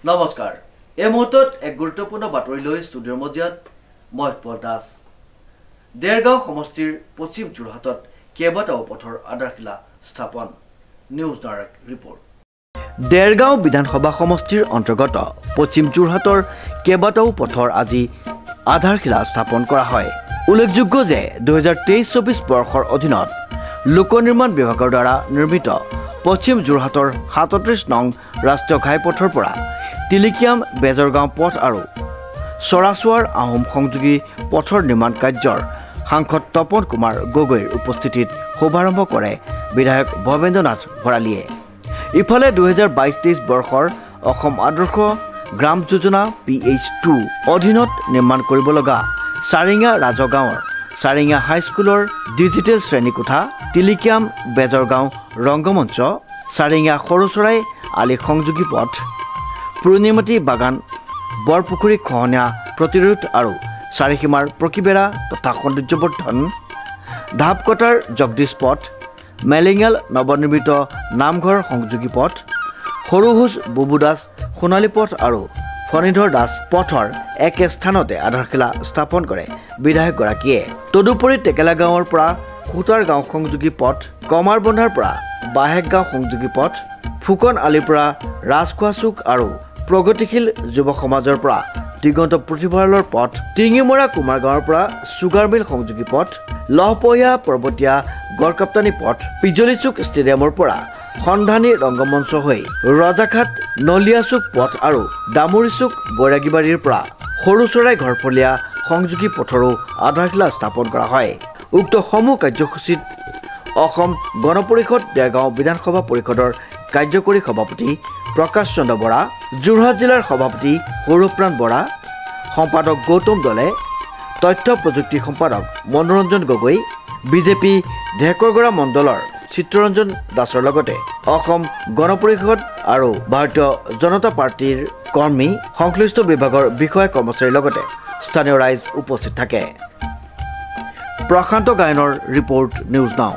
নমস্কাৰ এই মুহূৰ্তত এক গুৰুত্বপূৰ্ণ বাতৰি লৈ ষ্টুডিঅ'ৰ মজিয়াত মই পল দাস দেৰগাঁও সমষ্টিৰ পশ্চিম যোৰহাটত কেইবাটাও পথৰ আধাৰশিলা স্থাপন নিউজ ডাইৰেক্ট ৰিপৰ্ট দেৰগাঁও বিধানসভা সমষ্টিৰ অন্তৰ্গত পশ্চিম যোৰহাটৰ কেইবাটাও পথৰ আজি আধাৰশিলা স্থাপন কৰা হয় উল্লেখযোগ্য যে 2023-24 বৰ্ষৰ অধীনত লোক নিৰ্মাণ বিভাগৰ দ্বাৰা নিৰ্মিত পশ্চিম যোৰহাটৰ 37 নং ৰাষ্ট্ৰীয় ঘাইপথৰ পৰা তিলিকিয়াম বেজৰগাঁও পথ আৰু চৰাচুৱাৰ আহোম সংযোগী পথৰ নিৰ্মাণ কাৰ্যৰ সাংসদ তপন কুমাৰ গগৈৰ উপস্থিতিত শুভাৰম্ভ কৰে বিধায়ক ভৱেন্দ্ৰনাথ ভৰালীয়ে ইফালে 2022-23 বৰ্ষৰ অসম আদৰ্শ গ্ৰাম যোজনা PH2 অধীনত নিৰ্মাণ কৰিব লগা চাৰিঙা ৰাজগাঁৱৰ চাৰিঙা হাইস্কুলৰ ডিজিটেল শ্ৰেণীকোঠা তিলিকিয়াম বেজৰগাঁও ৰংগমঞ্চ চাৰিঙা সৰুচৰাই আলি সংযোগী পথ পুৰণিমাটি বাগান বৰপুখুৰী খহনীয়া প্ৰতিৰোধ আৰু চাৰিসীমাৰ প্ৰকিবেৰা তথা সৌন্দৰ্যবৰ্ধন ধাপকটাৰ জগদীশ পথ মেলিঙাল নৱনিৰ্মিত নামঘৰ সংযোগী পথ সৰুহুজ বুবু দাস সোণালী পথ আৰু ফণীধৰ দাস পথৰ একে স্থানতে আধাৰশিলা স্থাপন কৰে বিধায়কগৰাকীয়ে তদুপৰি টেকেলা গাঁৱৰ পৰা খুটাৰ গাঁও সংযোগী পথ কমাৰবন্ধাৰ পৰা বাহেক গাঁও সংযোগী পথ ফুকন আলিৰ পৰা ৰাজখোৱা চুক আৰু প্ৰগতিশীল যুৱ সমাজৰ পৰা দিগন্ত পুথিভঁৰালৰ পথ টিঙিমৰা কুমাৰ গাঁৱৰ পৰা চুগাৰ মিল সংযোগী পথ লহপহীয়া পৰ্বতীয়া গড়কাপ্তানি পথ পিজলিচুক ষ্টেডিয়ামৰ পৰা সন্ধানী ৰংগমঞ্চ হৈ ৰজাঘাট নলিয়াচুক পথ আৰু দামৰিচুক বৈৰাগীবাৰীৰ পৰা সৰুচৰাই ঘৰফলীয়া সংযোগী পথৰো আধাৰশিলা স্থাপন কৰা হয় উক্ত সমূহ কাৰ্যসূচীত অসম গণ পৰিষদ দেৰগাঁও বিধানসভা পৰিষদৰ কাৰ্যকৰী সভাপতি প্ৰকাশ চন্দ্ৰ বৰা যোৰহাট জিলাৰ সভাপতি সৌৰভপ্ৰাণ বৰা সম্পাদক গৌতম দলে তথ্য প্ৰযুক্তি সম্পাদক মনোৰঞ্জন গগৈ বিজেপি ঢেকৰগড়া মণ্ডলৰ চিত্ৰৰঞ্জন দাসৰ লগতে অসম গণ পৰিষদ আৰু ভাৰতীয় জনতা পাৰ্টিৰ কৰ্মী সংশ্লিষ্ট বিভাগৰ বিষয়া কৰ্মচাৰীৰ লগতে স্থানীয় ৰাইজ উপস্থিত থাকে প্ৰশান্ত গায়নৰ ৰিপৰ্ট নিউজ নাও।